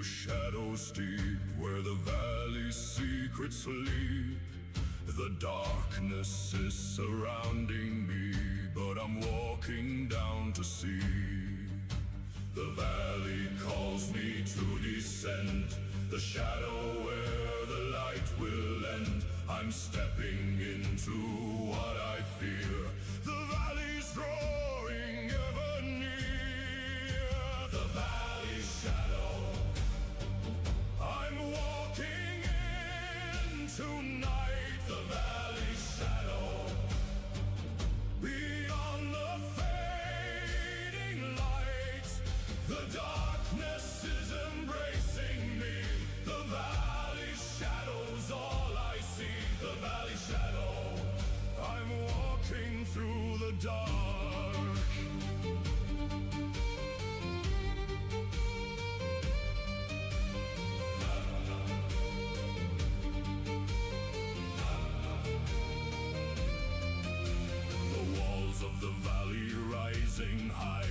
shadows deep, where the valley's secrets sleep. The darkness is surrounding me, but I'm walking down to see. The valley calls me to descend, the shadow where the light will end. I'm stepping into what I fear. The valley's drawing ever near. The valley's shadow, I'm walking in tonight. The valley's shadow, beyond the fading light. The darkness is embracing me. The valley's shadow's all I see. The valley shadow, I'm walking through the dark. The walls of the valley rising high,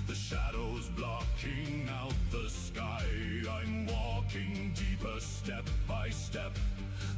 the shadows blocking out the sky. I'm walking deeper step by step.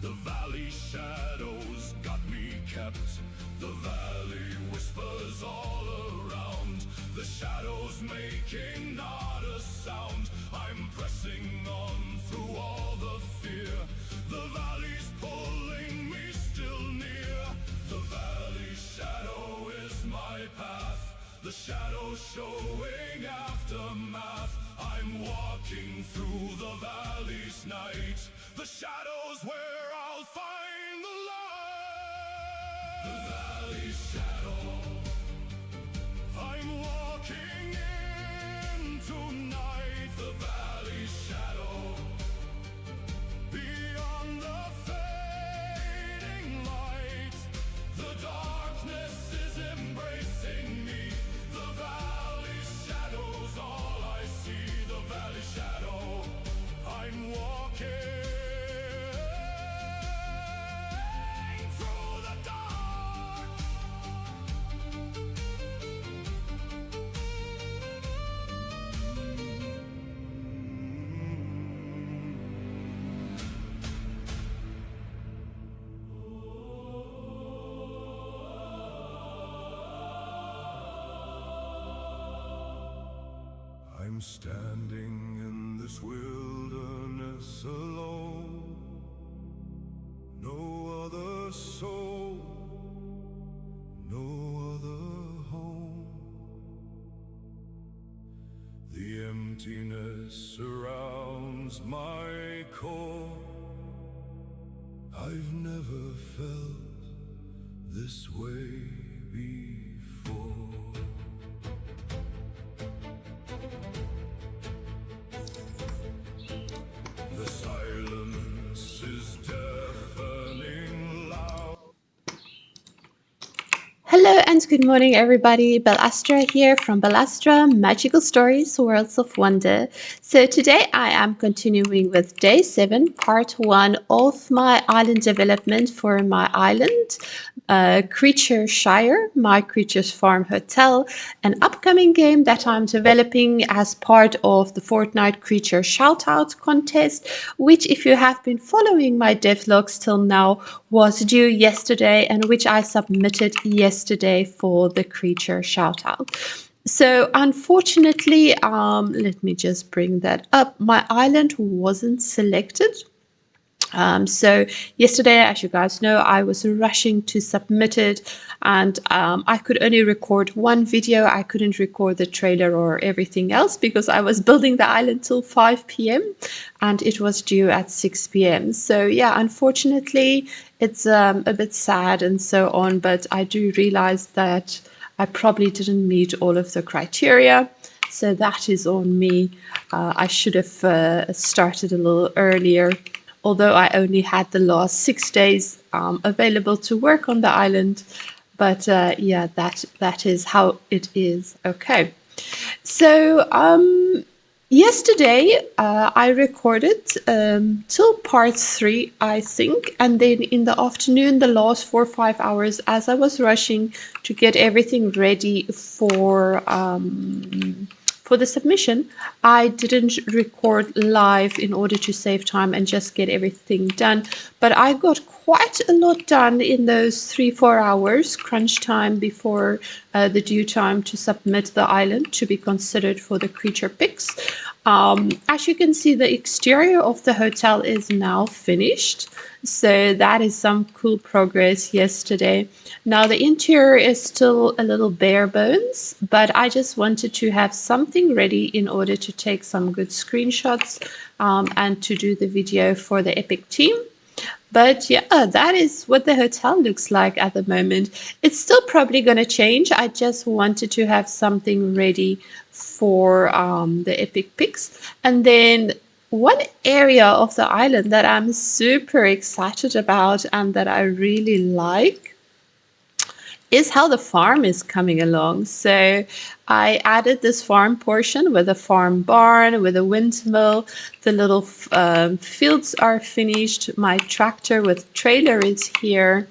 The valley shadows got me kept. The valley whispers all around. The shadows making not a sound. I'm pressing on through all the fear. The valley's pulling me still near. The valley shadow is my path. The shadow showing aftermath. I'm walking through the valley's night. The shadow's where I'll find the light. The valley's shadow, I'm walking in tonight. The valley's shadow, beyond the fading light. The darkness is embracing me. The valley's shadow's all I see. The valley shadow, I'm walking through the dark. I'm standing in this wilderness alone. No other soul, no other home. The emptiness surrounds my core. I've never felt this way before. The silence is deafening loud. Hello and good morning everybody, Belastrah here from Belastrah Magical Stories Worlds of Wonder. So today I am continuing with day 7, part 1 of my island development for my island, Creatureshire, my Creatures Farm Hotel, an upcoming game that I'm developing as part of the Fortnite Creature Shoutout contest, which if you have been following my devlogs till now was due yesterday and which I submitted yesterday for the Creature Shoutout. So unfortunately, let me just bring that up. My island wasn't selected. So yesterday, as you guys know, I was rushing to submit it, and I could only record one video. I couldn't record the trailer or everything else because I was building the island till 5 p.m. and it was due at 6 p.m. So yeah, unfortunately, it's a bit sad and so on, but I do realize that I probably didn't meet all of the criteria. So that is on me. I should have started a little earlier, although I only had the last 6 days available to work on the island. But yeah, that is how it is. Okay. So yesterday I recorded till part 3, I think, and then in the afternoon, the last 4 or 5 hours, as I was rushing to get everything ready for For the submission, I didn't record live in order to save time and just get everything done, but I got quite a lot done in those 3-4 hours crunch time before the due time to submit the island to be considered for the creature picks. As you can see, the exterior of the hotel is now finished, so that is some cool progress yesterday. Now the interior is still a little bare bones, but I just wanted to have something ready in order to take some good screenshots and to do the video for the Epic team. But yeah, that is what the hotel looks like at the moment. It's still probably going to change. I just wanted to have something ready for the Epic picks. And then one area of the island that I'm super excited about and that I really like is how the farm is coming along. So I added this farm portion with a farm barn, with a windmill. The little fields are finished. My tractor with trailer is here.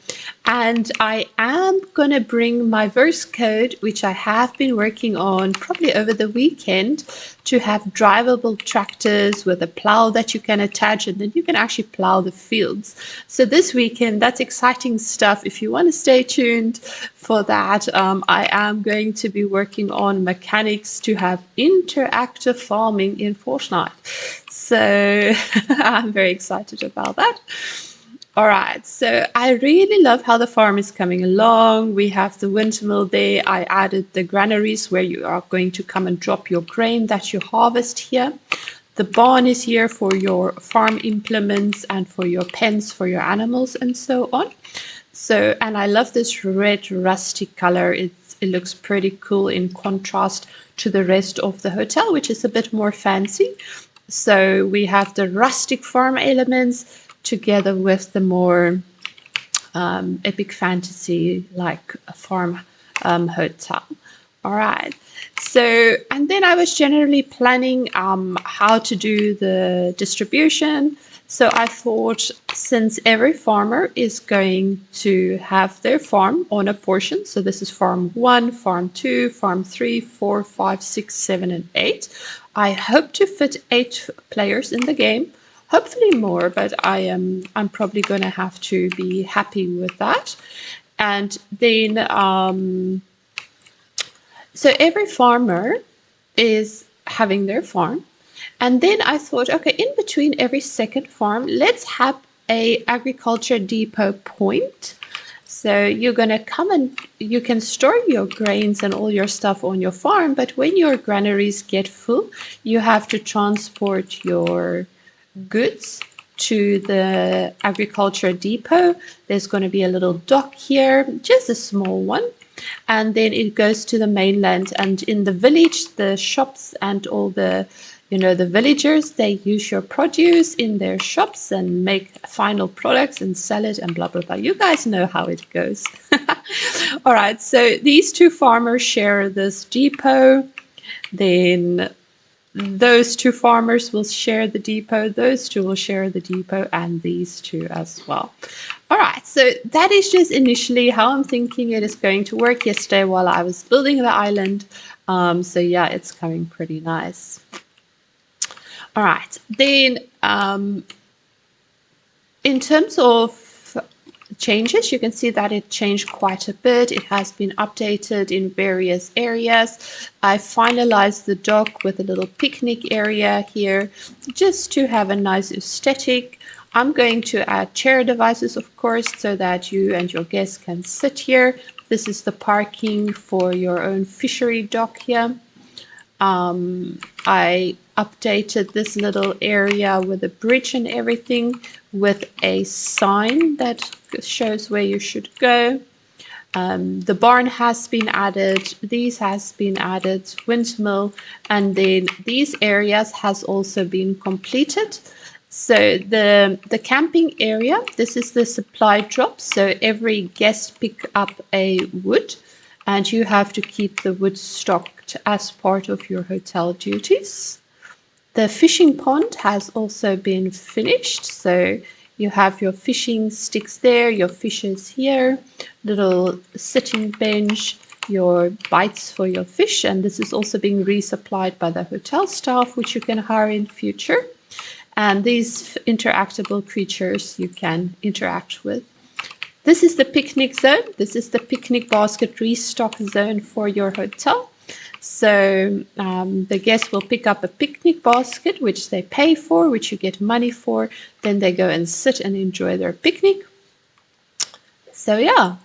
And I am going to bring my verse code, which I have been working on probably over the weekend, to have drivable tractors with a plow that you can attach, and then you can actually plow the fields. So this weekend, that's exciting stuff. If you want to stay tuned for that, I am going to be working on mechanics to have interactive farming in Fortnite. So I'm very excited about that. All right, so I really love how the farm is coming along. We have the windmill there. I added the granaries where you are going to come and drop your grain that you harvest here. The barn is here for your farm implements and for your pens for your animals and so on. So, and I love this red rusty color. It looks pretty cool in contrast to the rest of the hotel, which is a bit more fancy. So we have the rustic farm elements together with the more epic fantasy like a farm hotel. All right. So, and then I was generally planning how to do the distribution. So I thought, since every farmer is going to have their farm on a portion, so this is farm 1, farm 2, farm 3, 4, 5, 6, 7, and 8. I hope to fit 8 players in the game. Hopefully more, but I'm probably going to have to be happy with that. And then, so every farmer is having their farm. And then I thought, okay, in between every second farm, let's have a agriculture depot point. So you're going to come and you can store your grains and all your stuff on your farm, but when your granaries get full, you have to transport your goods to the agriculture depot. There's going to be a little dock here, just a small one, and then it goes to the mainland. And in the village, the shops and all the the villagers, they use your produce in their shops and make final products and sell it and blah blah blah. You guys know how it goes. All right, so these 2 farmers share this depot. Then those 2 farmers will share the depot, those 2 will share the depot, and these 2 as well. All right, so that is just initially how I'm thinking it is going to work yesterday while I was building the island. So yeah, it's coming pretty nice. All right, then in terms of changes, you can see that it changed quite a bit. It has been updated in various areas. I finalized the dock with a little picnic area here just to have a nice aesthetic. I'm going to add chair devices, of course, so that you and your guests can sit here. This is the parking for your own fishery dock here. I updated this little area with a bridge and everything with a sign that shows where you should go. The barn has been added, these has been added, windmill, and then these areas has also been completed. So the camping area, this is the supply drop. So every guest pick up a wood, and you have to keep the wood stocked as part of your hotel duties. The fishing pond has also been finished. So you have your fishing sticks there, your fishes here, little sitting bench. your bites for your fish, and this is also being resupplied by the hotel staff, which you can hire in future. And these interactable creatures you can interact with. This is the picnic zone. This is the picnic basket restock zone for your hotel. So the guests will pick up a picnic basket, which they pay for, which you get money for. Then they go and sit and enjoy their picnic. So yeah,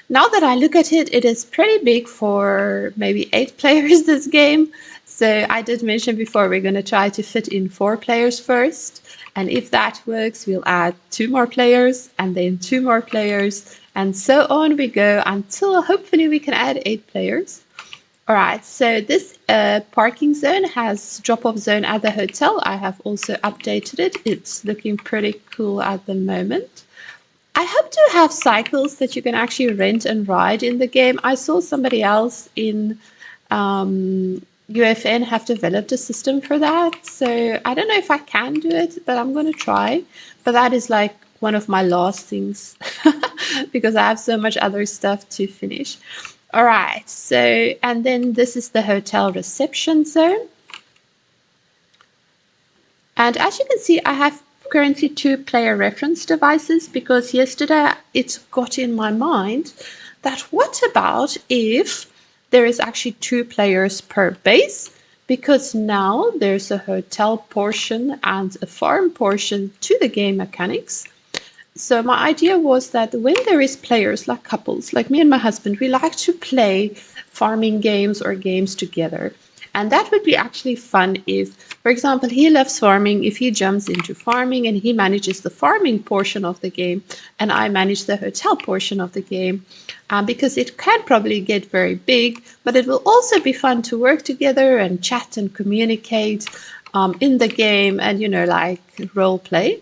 now that I look at it, it is pretty big for maybe 8 players, this game. So I did mention before, we're going to try to fit in 4 players first. And if that works, we'll add 2 more players and then 2 more players. And so on we go until hopefully we can add 8 players. All right, so this parking zone has drop-off zone at the hotel. I have also updated it. It's looking pretty cool at the moment. I hope to have cycles that you can actually rent and ride in the game. I saw somebody else in UFN have developed a system for that. So I don't know if I can do it, but I'm going to try. But that is like one of my last things because I have so much other stuff to finish. All right, so, and then this is the hotel reception zone. And as you can see, I have currently 2 player reference devices because yesterday it got in my mind that what about if there is actually 2 players per base, because now there's a hotel portion and a farm portion to the game mechanics. So my idea was that when there is players like couples, like me and my husband, we like to play farming games or games together. And that would be actually fun if, for example, he loves farming, if he jumps into farming and he manages the farming portion of the game and I manage the hotel portion of the game, because it can probably get very big, but it will also be fun to work together and chat and communicate in the game and, you know, like role play.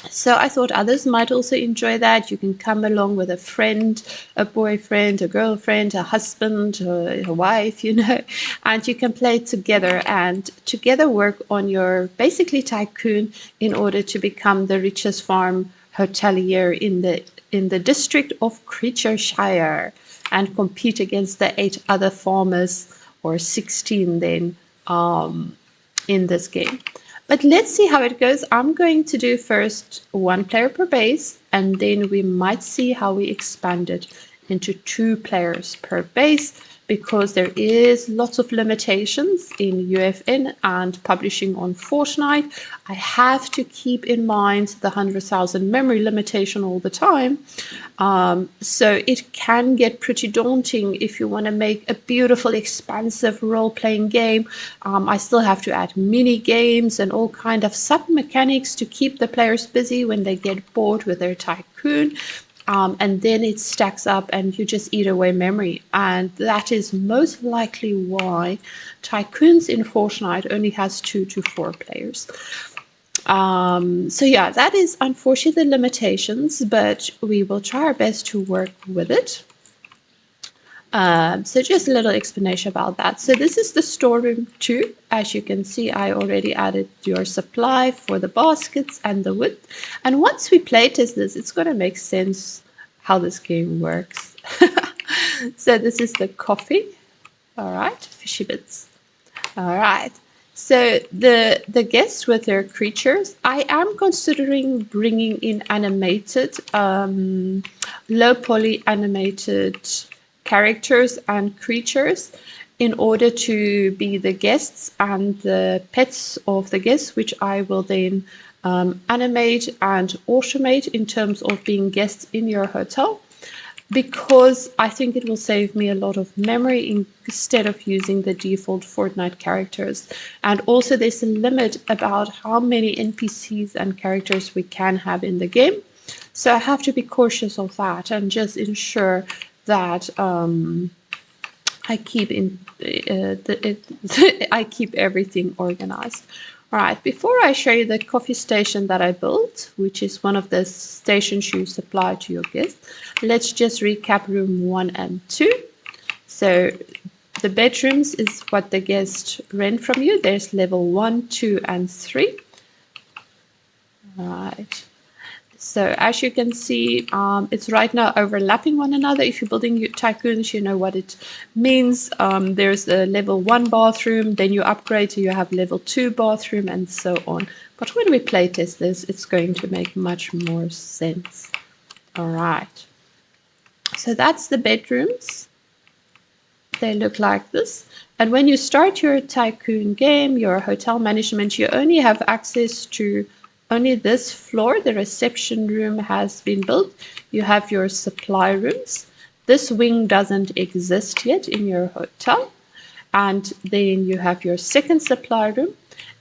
So I thought others might also enjoy that. You can come along with a friend, a boyfriend, a girlfriend, a husband, a wife, you know, and you can play together and together work on your basically tycoon in order to become the richest farm hotelier in the district of Creatureshire and compete against the 8 other farmers, or 16 then, in this game. But let's see how it goes. I'm going to do first 1 player per base, and then we might see how we expand it into 2 players per base, because there is lots of limitations in UFN and publishing on Fortnite. I have to keep in mind the 100,000 memory limitation all the time. So it can get pretty daunting if you want to make a beautiful, expansive role-playing game. I still have to add mini games and all kind of sub-mechanics to keep the players busy when they get bored with their tycoon. And then it stacks up and you just eat away memory. And that is most likely why Tycoons in Fortnite only has 2 to 4 players. So yeah, that is unfortunately the limitations, but we will try our best to work with it. So just a little explanation about that. So this is the storeroom 2. As you can see, I already added your supply for the baskets and the wood. And once we playtest this, it's going to make sense how this game works. So this is the coffee. All right, fishy bits. All right. So the guests with their creatures, I am considering bringing in animated, low poly animated characters and creatures in order to be the guests and the pets of the guests, which I will then animate and automate in terms of being guests in your hotel, because I think it will save me a lot of memory instead of using the default Fortnite characters. And also there's a limit about how many NPCs and characters we can have in the game. So I have to be cautious of that and just ensure that I keep I keep everything organized. All right, before I show you the coffee station that I built, which is one of the stations you supply to your guests, let's just recap room 1 and 2. So the bedrooms is what the guests rent from you. There's level 1, 2, and 3. All right. So as you can see, it's right now overlapping one another. If you're building your tycoons, you know what it means. There's a level 1 bathroom, then you upgrade to you have level 2 bathroom, and so on. But when we playtest this, it's going to make much more sense. All right. So that's the bedrooms. They look like this. And when you start your tycoon game, your hotel management, you only have access to only this floor. The reception room has been built. You have your supply rooms. This wing doesn't exist yet in your hotel. And then you have your second supply room.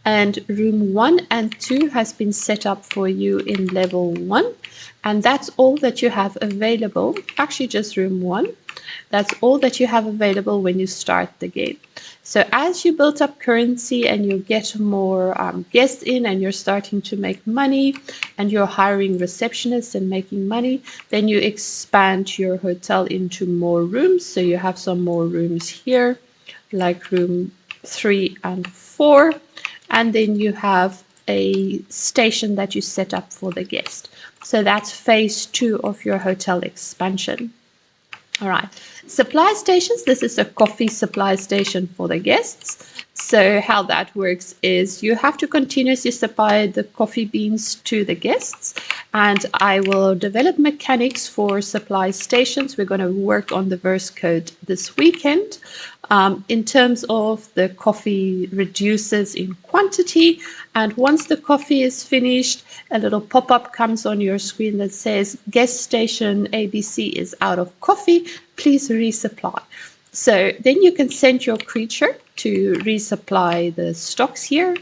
And room 1 and 2 has been set up for you in level 1. And that's all that you have available. Actually, just room 1. That's all that you have available when you start the game. So as you build up currency and you get more guests in and you're starting to make money and you're hiring receptionists and making money, then you expand your hotel into more rooms. So you have some more rooms here, like room 3 and 4. And then you have a station that you set up for the guest. So that's phase 2 of your hotel expansion. All right, supply stations. This is a coffee supply station for the guests. So how that works is you have to continuously supply the coffee beans to the guests. And I will develop mechanics for supply stations. We're going to work on the verse code this weekend. In terms of the coffee reduces in quantity, and once the coffee is finished, a little pop-up comes on your screen that says guest station ABC is out of coffee, please resupply. So then you can send your creature to resupply the stocks here.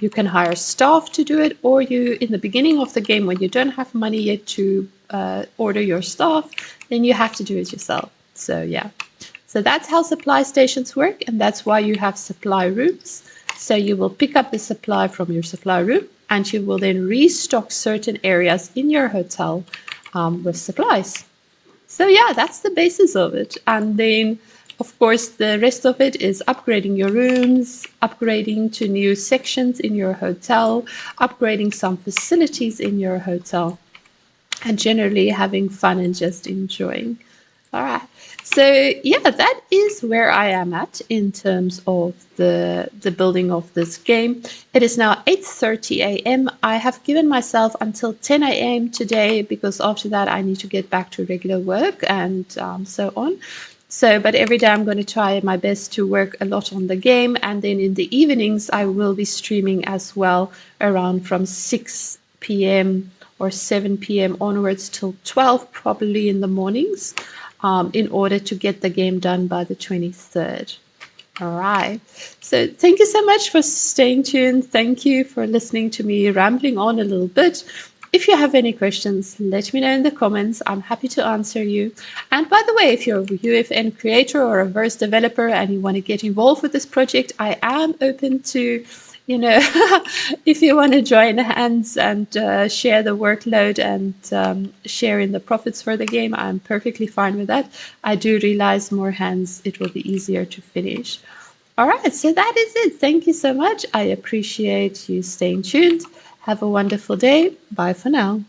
You can hire staff to do it, or you, in the beginning of the game when you don't have money yet to order your staff, then you have to do it yourself. So yeah. So that's how supply stations work, and that's why you have supply rooms. So you will pick up the supply from your supply room, and you will then restock certain areas in your hotel with supplies. So yeah, that's the basis of it. And then, of course, the rest of it is upgrading your rooms, upgrading to new sections in your hotel, upgrading some facilities in your hotel, and generally having fun and just enjoying. All right. So yeah, that is where I am at in terms of the building of this game. It is now 8:30 a.m. I have given myself until 10 a.m. today because after that I need to get back to regular work and so on. So, but every day I'm going to try my best to work a lot on the game, and then in the evenings I will be streaming as well around from 6 p.m. or 7 p.m. onwards till 12 probably in the mornings. In order to get the game done by the 23rd. All right. So thank you so much for staying tuned. Thank you for listening to me rambling on a little bit. If you have any questions, let me know in the comments. I'm happy to answer you. And by the way, if you're a UFN creator or a verse developer and you want to get involved with this project, I am open to, you know, if you want to join hands and share the workload and share in the profits for the game, I'm perfectly fine with that. I do realize more hands, it will be easier to finish. All right, so that is it. Thank you so much. I appreciate you staying tuned. Have a wonderful day. Bye for now.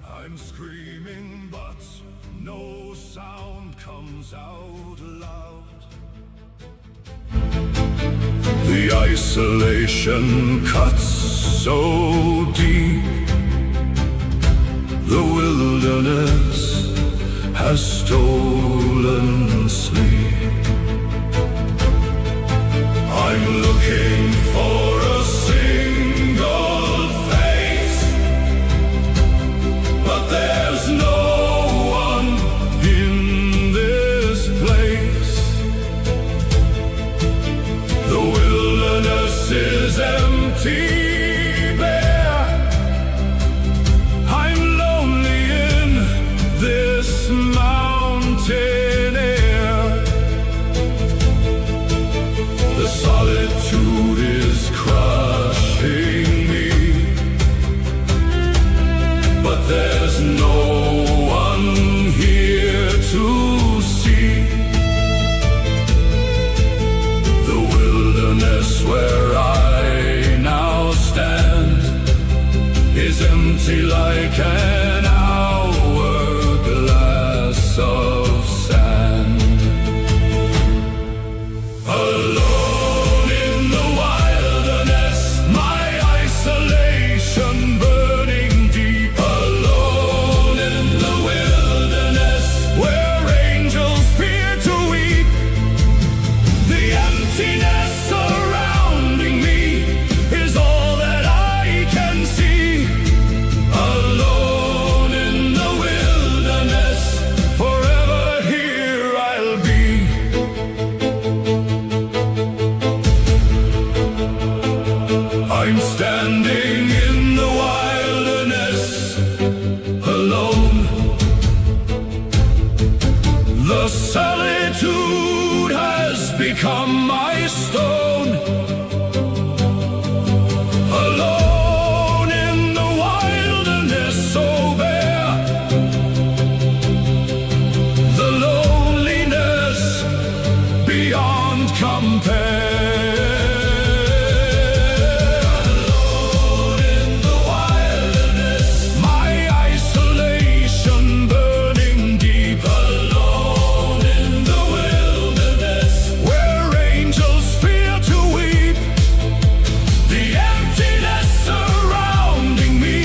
I'm screaming, but no sound comes out loud. The isolation cuts so deep. The wilderness has stolen sleep. I'm looking for a single face, but there's no one in this place. The wilderness is empty. There's no one here. empty like an hourglass of sand. Alone in the wilderness, my isolation burning deep. Alone in the wilderness, where angels fear to weep. The emptiness surrounding me is all that I can see. Alone in the wilderness, forever here I'll be. I'm standing in the wilderness, alone. The solitude has become my stone. Alone in the wilderness so bare, the loneliness beyond compare. Alone in the wilderness, my isolation burning deep. Alone in the wilderness, where angels fear to weep. The emptiness surrounding me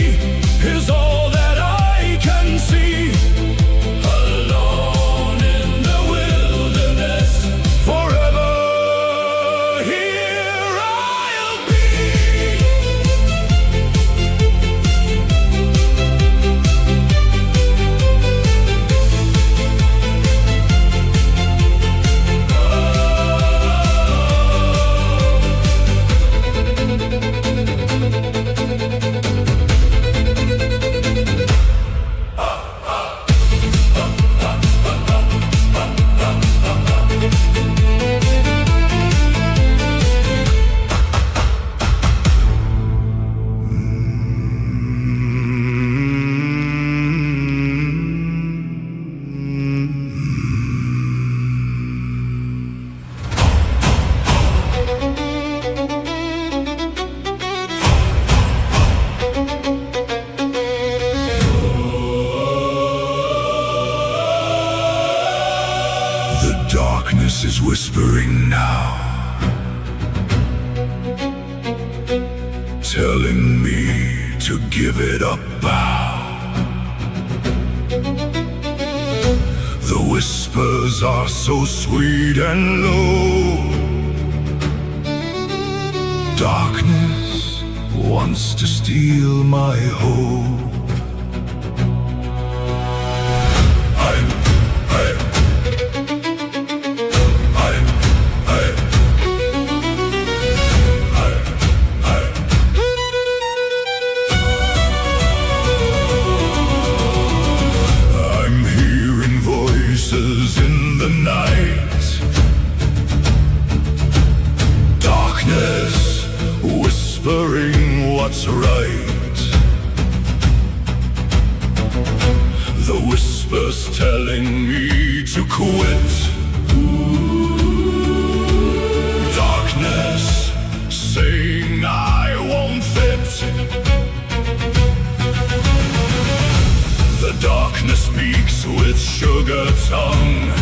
is all that I can see. Alone in the wilderness, forever here I'll be. The darkness is whispering now, telling me to give it a bow. The whispers are so sweet and low. Darkness wants to steal my hope. I'm hearing voices in the night. Darkness whispering what's right. The whispers telling me to quit. Darkness saying I won't fit. The darkness speaks with sugar tongue.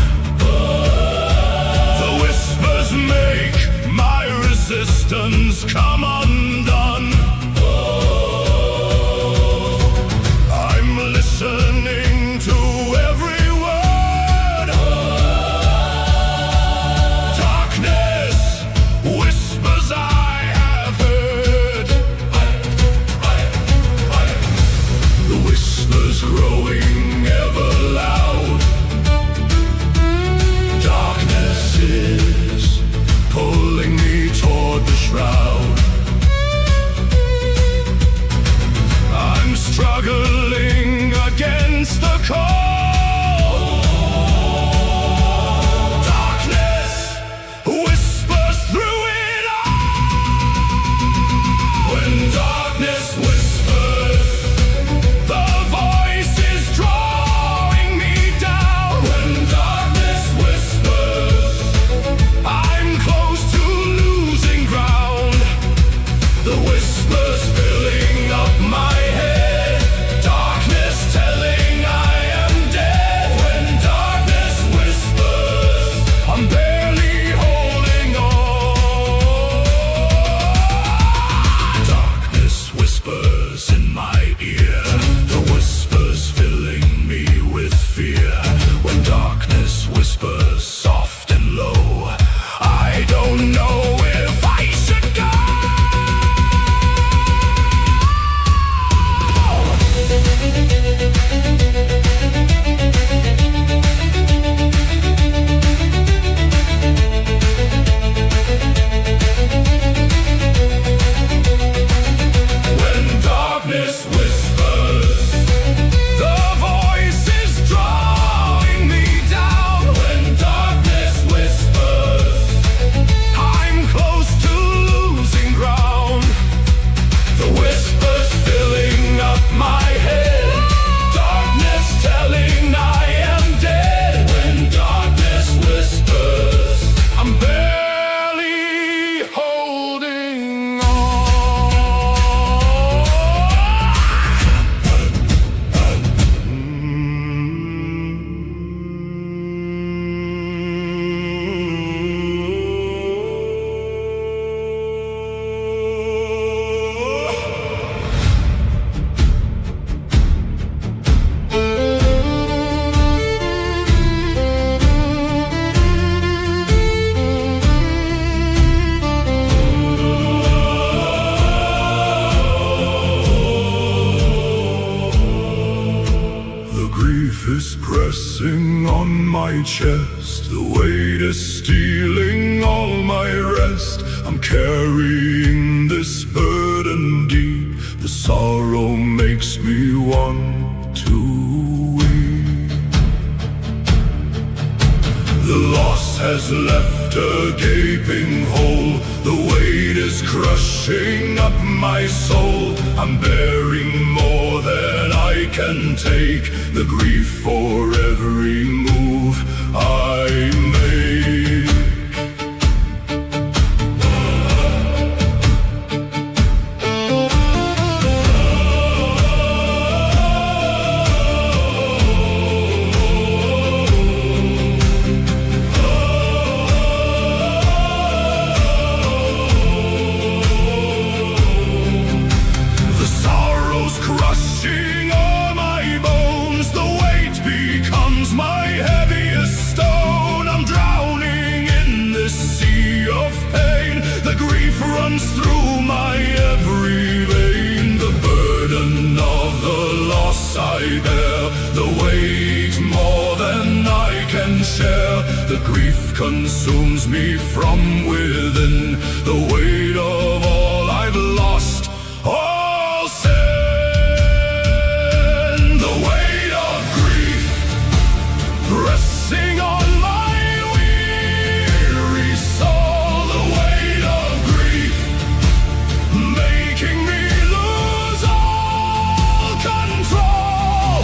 The whispers make my resistance come undone. I'm listening to every word. Darkness whispers I have heard. The whispers growing ever loud. Darkness is pulling me toward the shroud. my chest, the weight is stealing all my rest. I'm carrying this burden deep, the sorrow makes me want to weep. The loss has left a gaping hole, the weight is crushing up my soul. I'm bearing more than I can take, the grief for every move I make. Through my every vein, the burden of the loss I bear, the weight more than I can share. The grief consumes me from within, the weight of all I've lost, all sin. The weight of grief pressing on my weary soul, the weight of grief making me lose all control,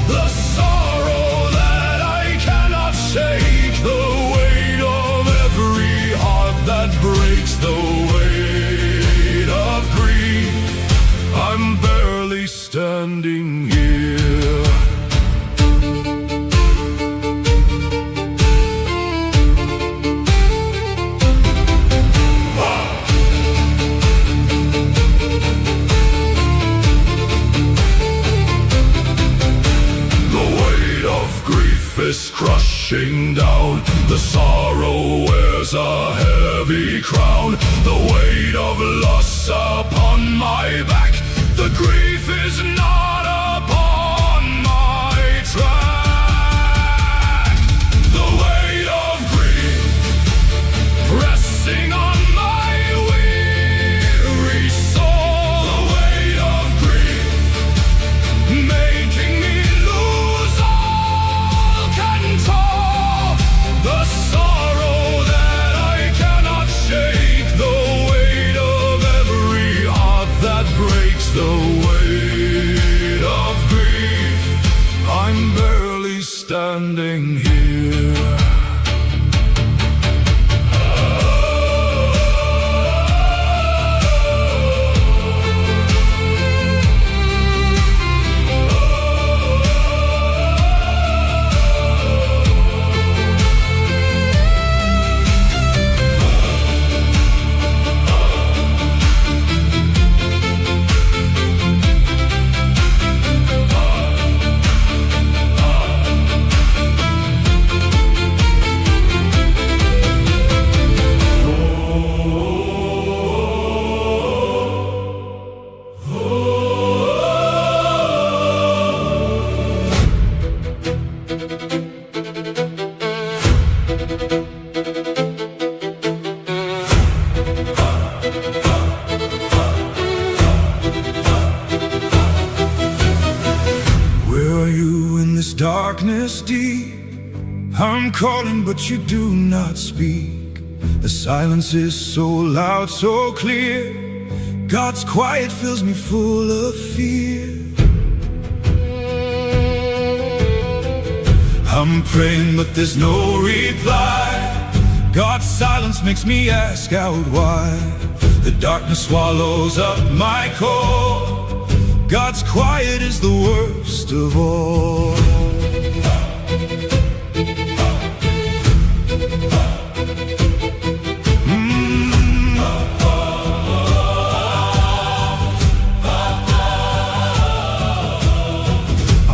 the sorrow that I cannot shake, the weight of every heart that breaks, the weight of grief. I'm barely standing here. Is crushing down, the sorrow wears a heavy crown, the weight of loss upon my back, the grief is not upon my track. The weight of grief pressing on my weary soul, the weight of grief making me lose all control, the sorrow that I cannot shake, the weight of every heart that breaks, the weight of grief. I'm barely standing here. Darkness deep, I'm calling but you do not speak. The silence is so loud, so clear, God's quiet fills me full of fear. I'm praying but there's no reply, God's silence makes me ask out why. The darkness swallows up my core, God's quiet is the worst of all.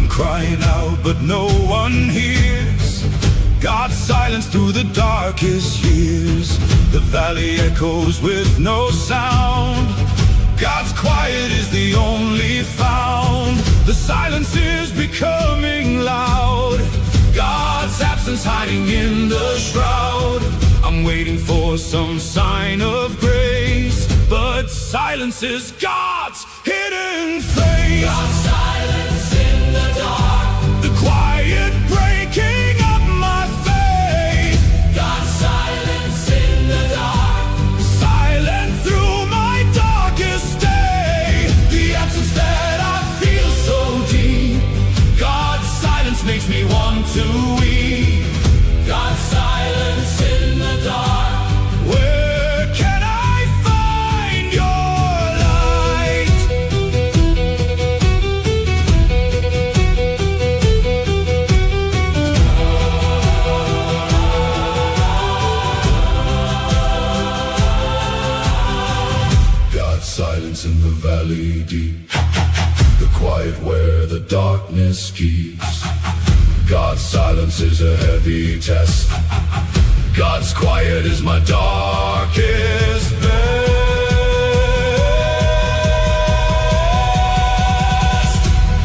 Crying out but no one hears, God's silence through the darkest years. The valley echoes with no sound, God's quiet is the only found. The silence is becoming loud, God's absence hiding in the shroud. I'm waiting for some sign of grace, but silence is God's hidden face. God's silence in the dark, the quiet breaking up my faith. God's silence in the dark, silent through my darkest day. The absence that I feel so deep, God's silence makes me want to weep. God's silence in the dark, where can I find your light? God's silence in the valley deep, the quiet where the darkness keeps. God's silence is a heavy test. God's quiet is my darkest best.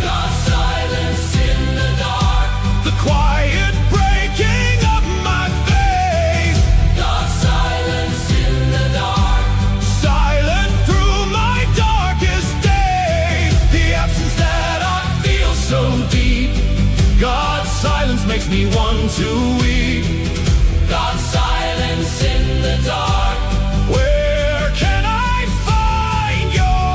God's silence in the dark, the quiet breaking up my faith. God's silence in the dark, silent through my darkest day. The absence that I feel so deep, God's silence makes me want to weep. God's silence in the dark, where can I find your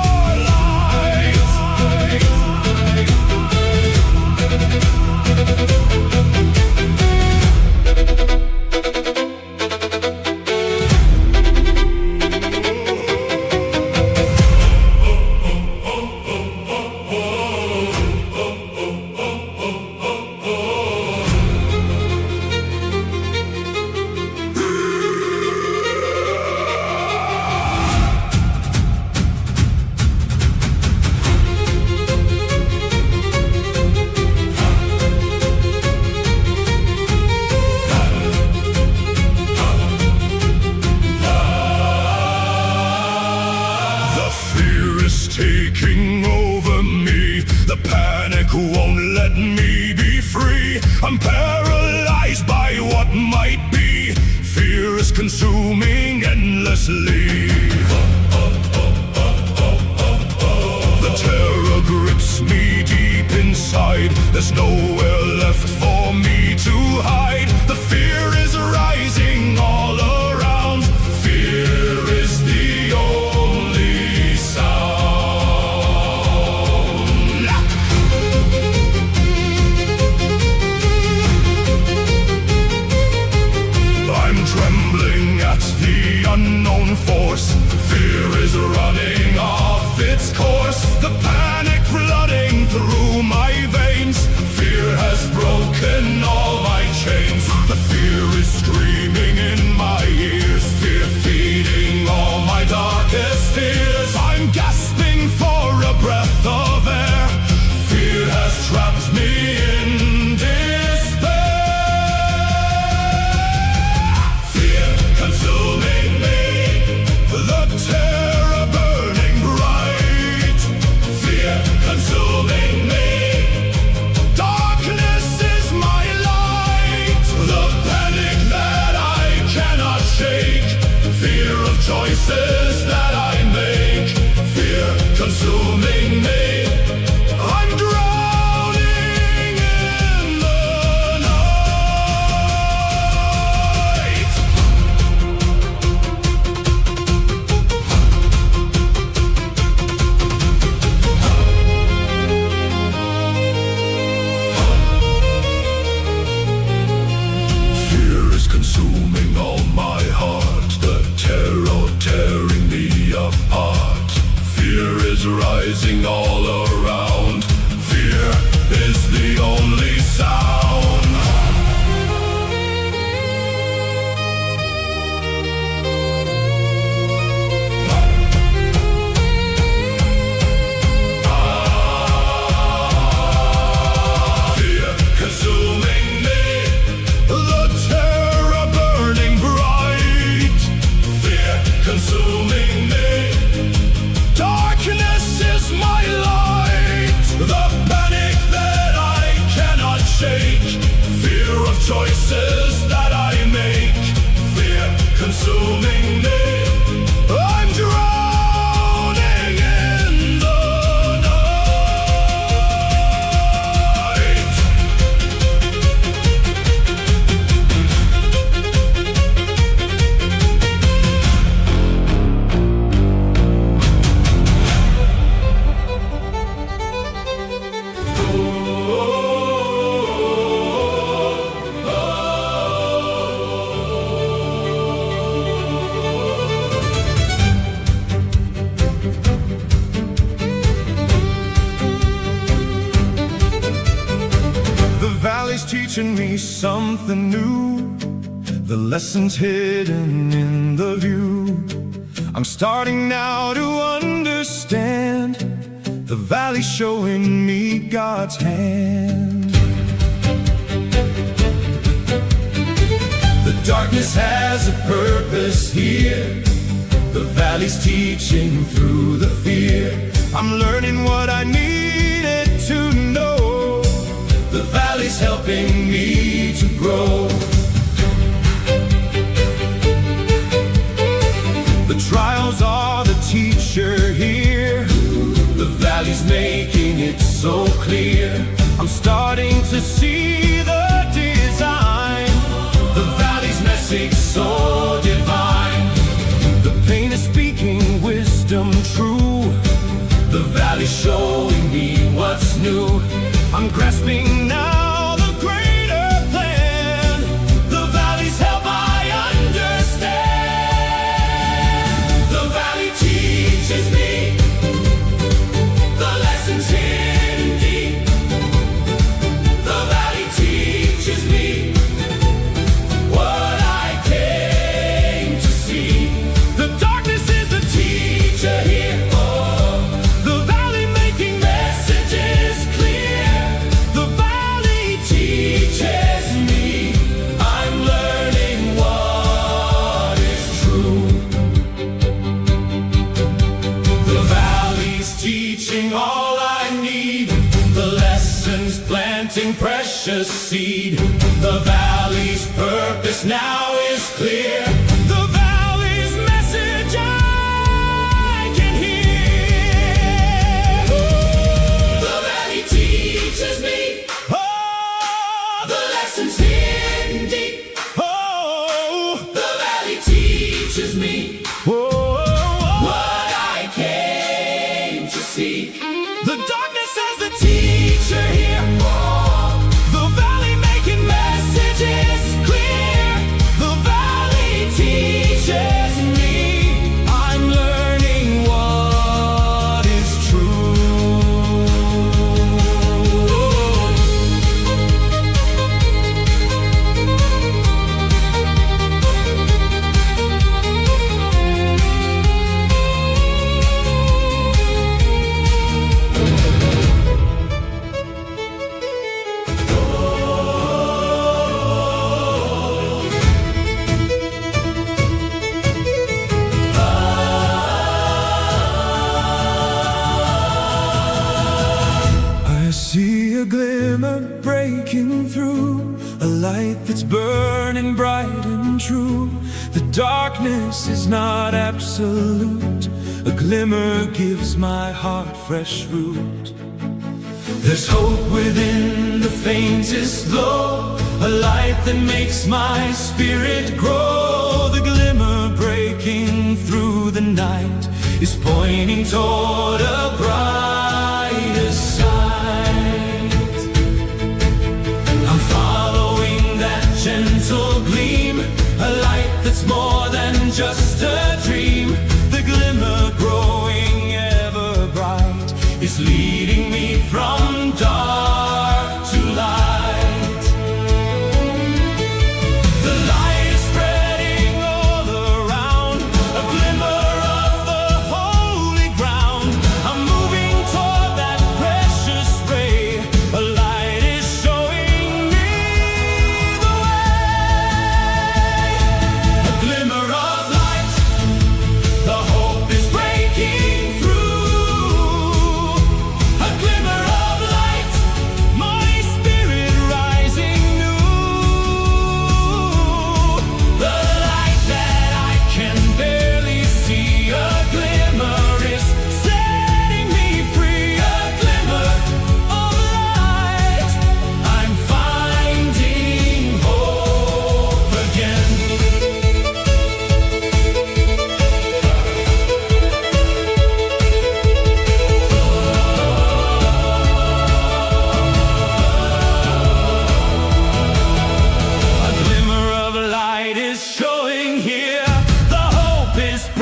taking over me. The panic won't let me be free. I'm paralyzed by what might be. Fear is consuming endlessly. The terror grips me deep inside. There's nowhere left for me to hide. The fear is rising all around. Fear is the only sound. I'm trembling at the unknown force. Fear is running off its course. The panic flooding through my veins. Fear has broken all my chains. The fear is screaming in my ears. Fear feeding all my darkest fears. I'm gasping for a breath of air. Fear has trapped me in despair. Fear consuming me, the terror burning bright. Fear consuming me, darkness is my light. The panic that I cannot shake. Fear of choices that I make. Fear consuming me. I'm drowning in the night. Fear is consuming all my heart. The terror tearing me apart. Fear is rising all around. Fear is the only sound. Fear consuming me, the terror burning bright. Fear consuming me, darkness is my light. The panic that I cannot shake. Fear choices that I make, fear consuming me. I'm drowning in the night. The valley's teaching me something new. The lessons hidden in the view. I'm starting now to understand. The valley's showing me God's hand. The darkness has a purpose here. The valley's teaching through the fear. I'm learning what I needed to know. The valley's helping me to grow. The trials are the teacher here. The valley's making it so clear. I'm starting to see the design. The valley's message so divine. The pain is speaking wisdom true. The valley's showing me what's new. I'm grasping now the greater plan. The valley's help I understand. The valley teaches me the lessons hidden deep. The valley teaches me what I came to see. The darkness is the teacher here. The valley making messages clear. The valley teaches me. I'm learning what is true. The valley's teaching all I need. The lessons planting precious seed. The valley's purpose now is clear. The valley's message I can hear. The valley teaches me. The lessons hidden deep. The valley teaches me what I came to see. The darkness has the teacher here. The valley making messages clear. The valley teaches me. I'm learning what is true. I see a glimmer breaking through, a light that's burning bright and true. The darkness is not absolute. A glimmer gives my heart fresh root. There's hope within the faintest glow, a light that makes my spirit grow. The glimmer breaking through the night is pointing toward a brighter side. I'm following that gentle gleam, a light that's more than just a dream. The glimmer growing ever bright is leading me from dark to light. The light is spreading all around, a glimmer of the holy ground. I'm moving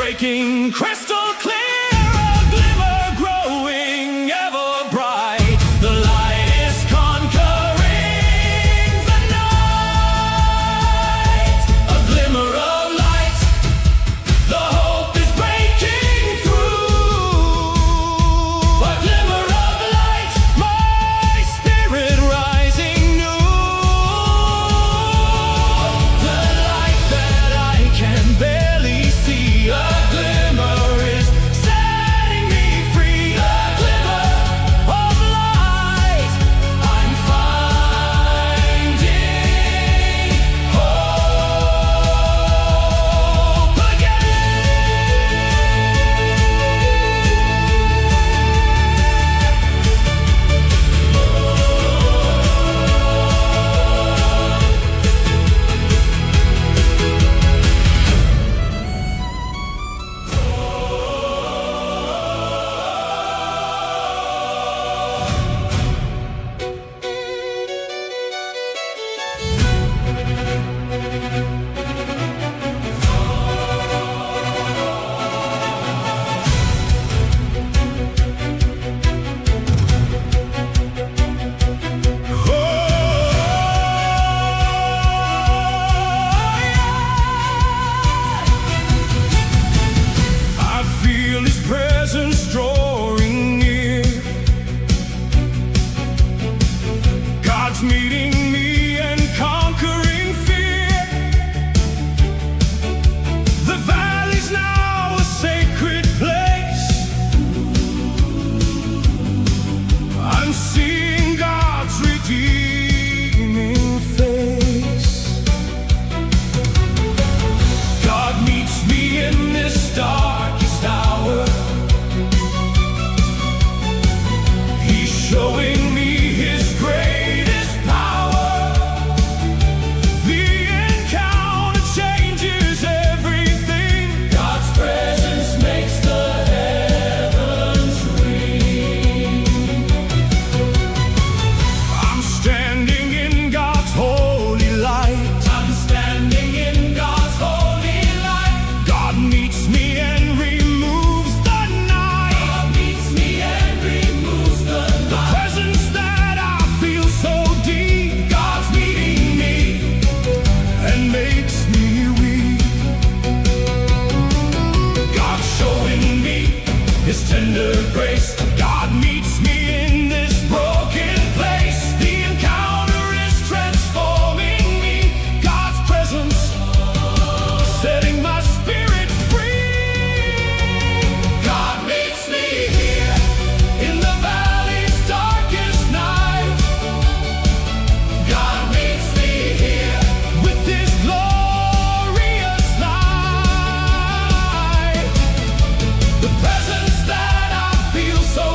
breaking crystal clear, a glimmer growing ever bright. The light is conquering the night. A glimmer of light, the hope is breaking through. A glimmer of light, my spirit rising new. The light that I can barely see, a glimmer is setting me free. A glimmer of light, I'm finding hope I feel His presence drawing near. God's meeting me and conquering fear. The valley's now a sacred place. I'm seeing God's redeeming face. God meets me in this darkest hour. He's showing me His greatest power. The encounter changes everything. God's presence makes the heavens ring. I'm standing in God's holy light. I'm standing in God's holy light. God meets me and removes the night. God meets me and removes the night. The presence that I feel so deep. God's meeting me and makes me weak. God's showing me His tender grace. God meets me in this broken place. The encounter is transforming me. God's presence setting my spirit free. God meets me here in the valley's darkest night. God meets me here with His glorious light. The presence that I feel so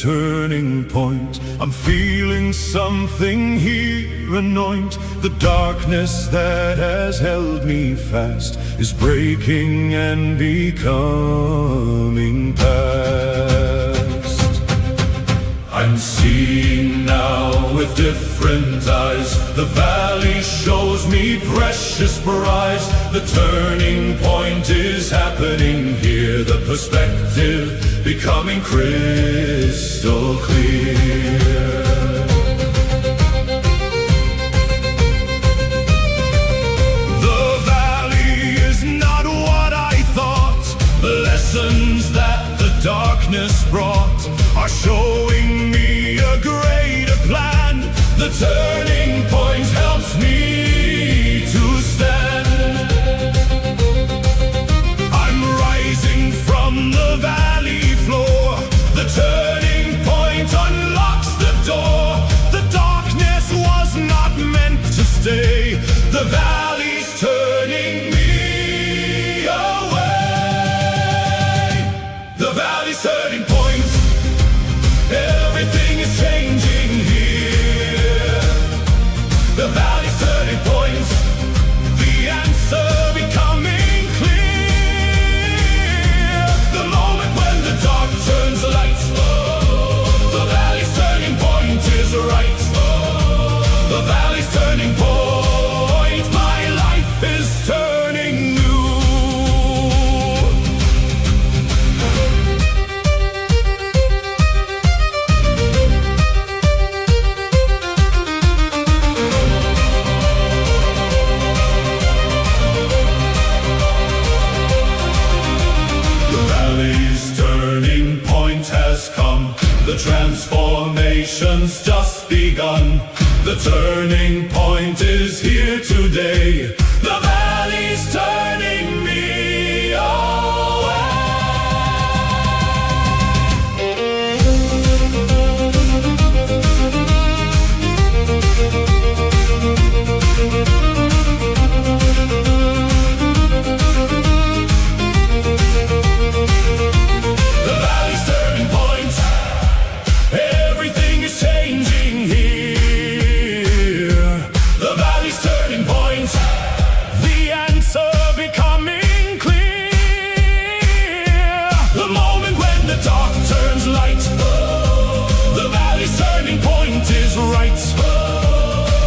turning point. I'm feeling something here, anoint. The darkness that has held me fast is breaking and becoming past. I'm seeing now with different eyes. The valley shows me precious prize. The turning point is happening here. The perspective becoming crystal clear. The valley is not what I thought. The lessons that the darkness brought are showing me a greater plan. The turning point helps me to stand. I'm rising from the valley floor. The turning point unlocks the door. The darkness was not meant to stay. The valley's turning me away. The valley's turning point. Everything is changing here. The valley's turning point. The answer becoming clear. The moment when the dark turns light. The valley's turning point is right. The valley's turning point. My life is turning new. The transformation's just begun. The turning point is here today. The valley's turning me away. The valley's turning point. Everything is changing here. The valley's turning point. The answer becoming clear. The moment when the dark turns light. The valley's turning point is right.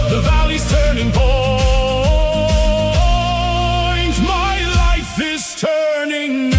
The valley's turning point. My life is turning new.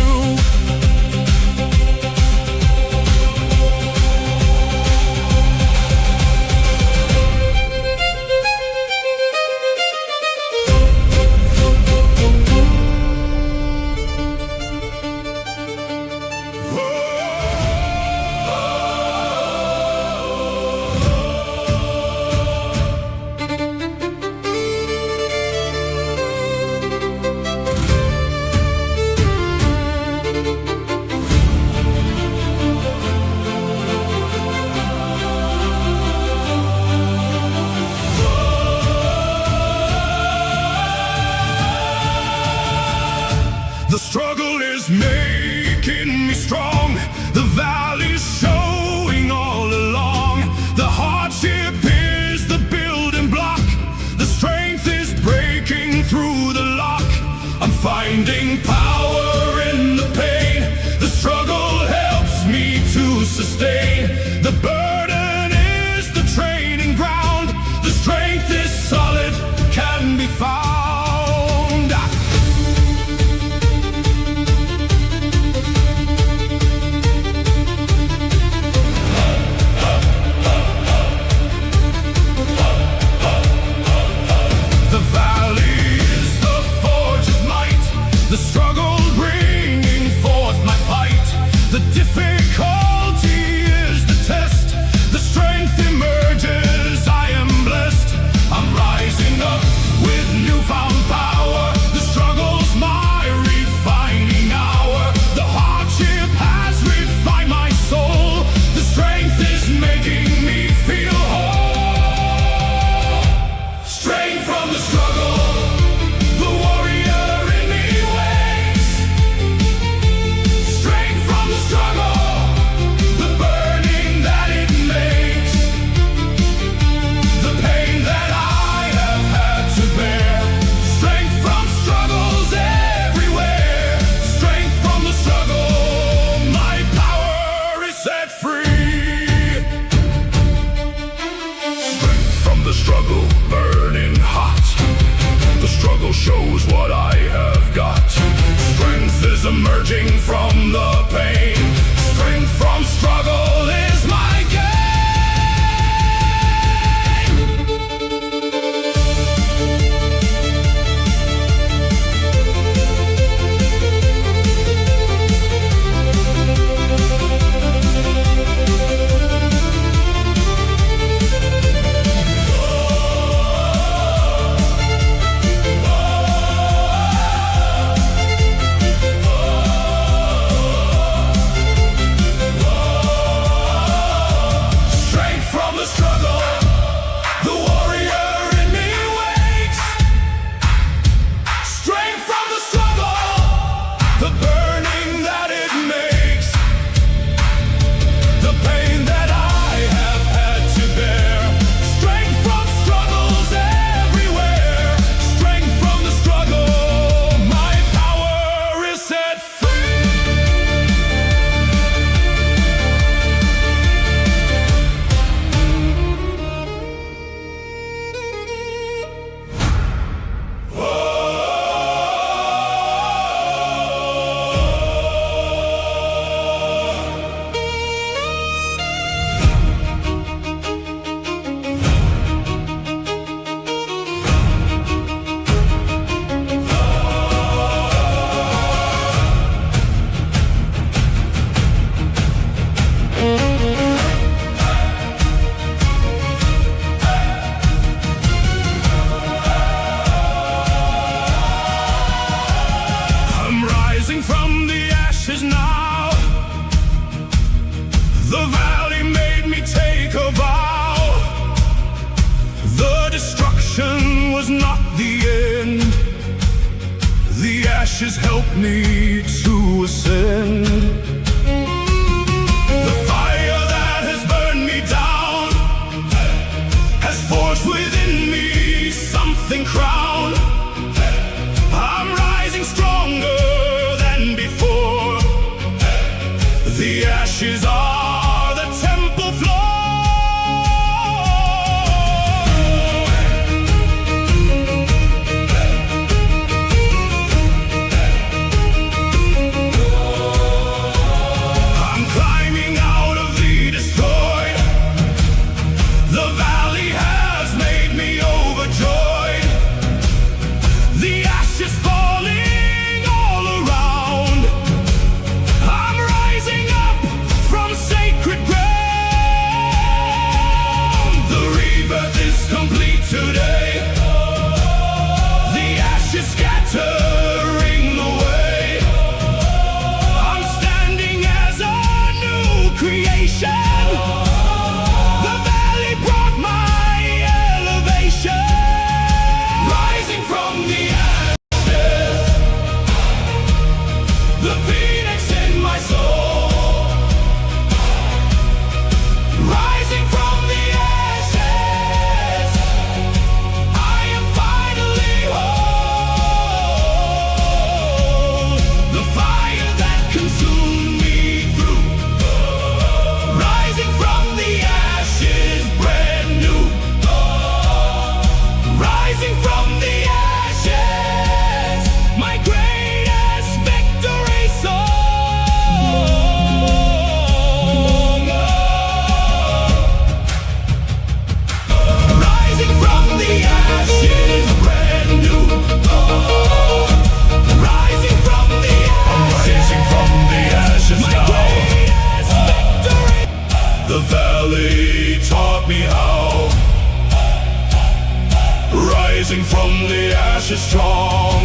The struggle is making me strong. The valley's showing all along. The hardship is the building block. The strength is breaking through the lock. I'm finding power in the pain. The struggle helps me to sustain. The burden is the training ground. The strength is solid, can be found. The valley is the forge of might. The struggle me to ascend. The fire that has burned me down has forged within me something crown. I'm rising stronger than before. The ashes are the temple floor. I'm climbing out of the destroyed. The valley has made me overjoyed. The ashes falling all around. I'm rising up from sacred ground. The rebirth is complete today. The ashes scattering away. I'm standing as a new creation. The valley brought my elevation. Rising from the ashes, the phoenix in my soul. Rising from the ashes, I am finally whole. The fire that consumed me through. Rising from the ashes, brand new. Rising from the ashes, my greatest victory song. Rising from the ashes, brand new. Rising from the ashes, my greatest victory. The valley taught me how. Rising from the ashes strong.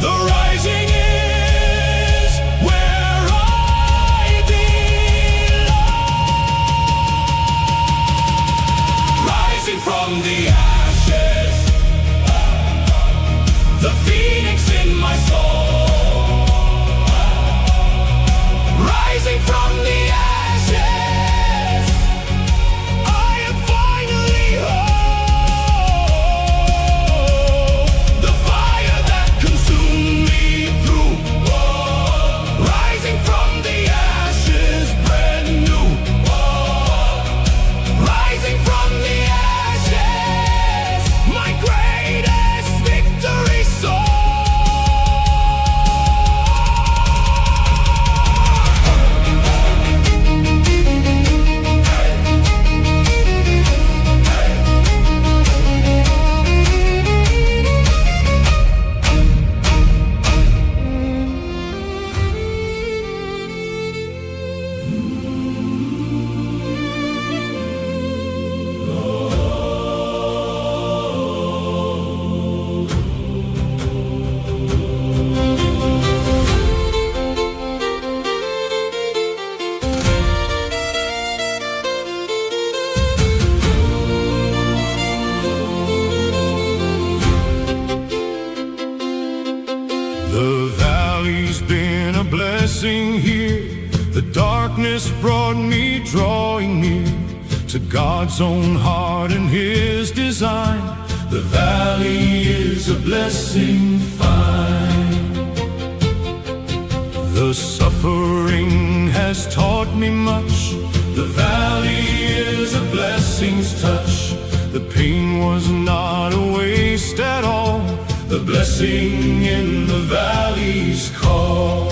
The rising is where I belong. Rising from the ashes, the phoenix in my soul. Rising from the ashes, I am finally whole. The fire that consumed me through. Rising from the ashes, brand new. Rising from the ashes, my greatest victory song. The valley's been a blessing here. The darkness brought me drawing near to God's own heart and His design. The valley is a blessing fine. The suffering has taught me much. The valley is a blessing's touch. The pain was not a waste at all. The blessing in the valley's call.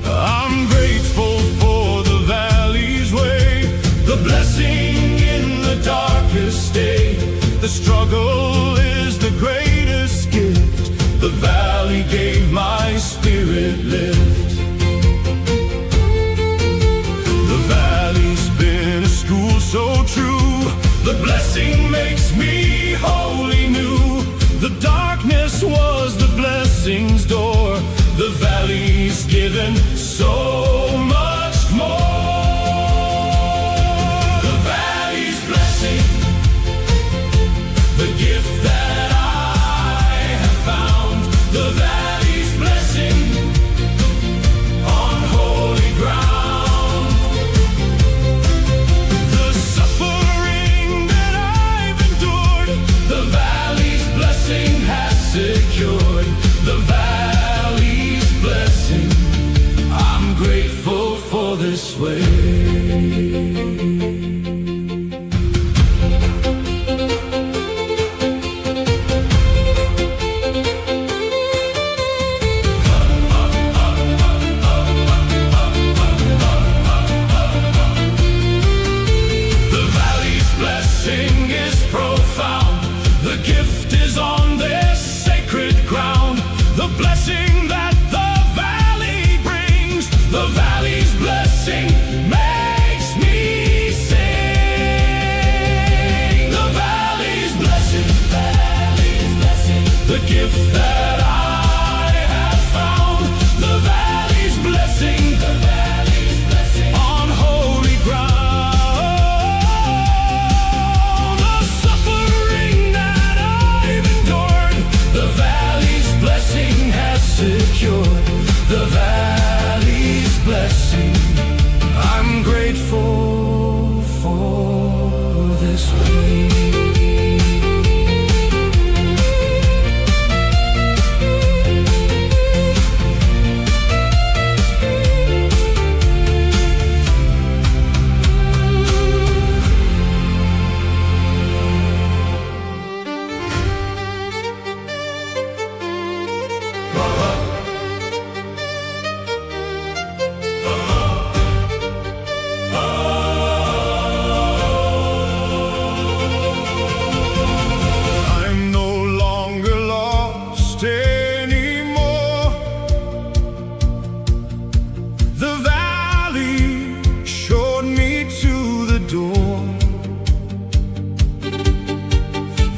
I'm grateful for the valley's way. The blessing in the darkest day. The struggle is the greatest gift. The valley gave my spirit lift. The valley's been a school so true. The blessing makes me wholly new. The darkness was the blessing's door. The valley's given so much more. The valley's blessing, the gift that I have found. The The valley's blessing has secured the valley's blessing. I'm grateful for this way. The gift is on this sacred ground. The blessing that the valley brings, the valley's blessing makes me sing. The valley's blessing, the gift that I have found. The valley's blessing, on holy ground. Secured the valley's blessing. I'm grateful for this way.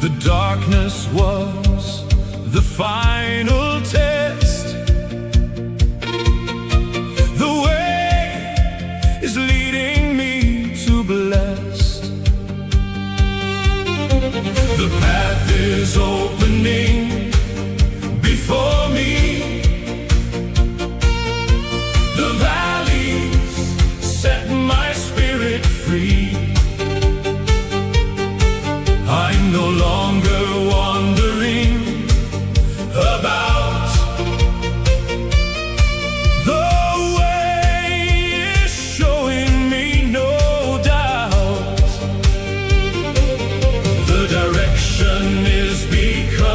The darkness was the final test. The way is leading me to blessed. The path is opening before me. The valleys set my spirit free. I'm no longer wandering about. The way is showing me no doubt. The direction is becoming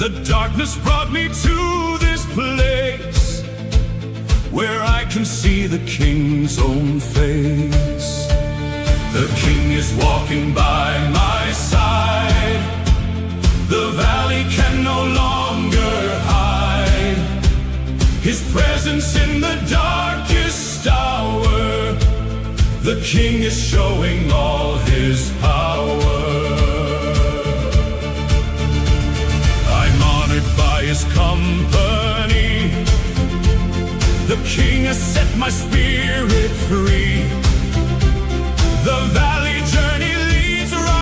The darkness brought me to this place where I can see the King's own face. The King is walking by my side. The valley can no longer hide His presence in the darkest hour. The King is showing all His power. I'm honored by His company. The King has set my spirit free. The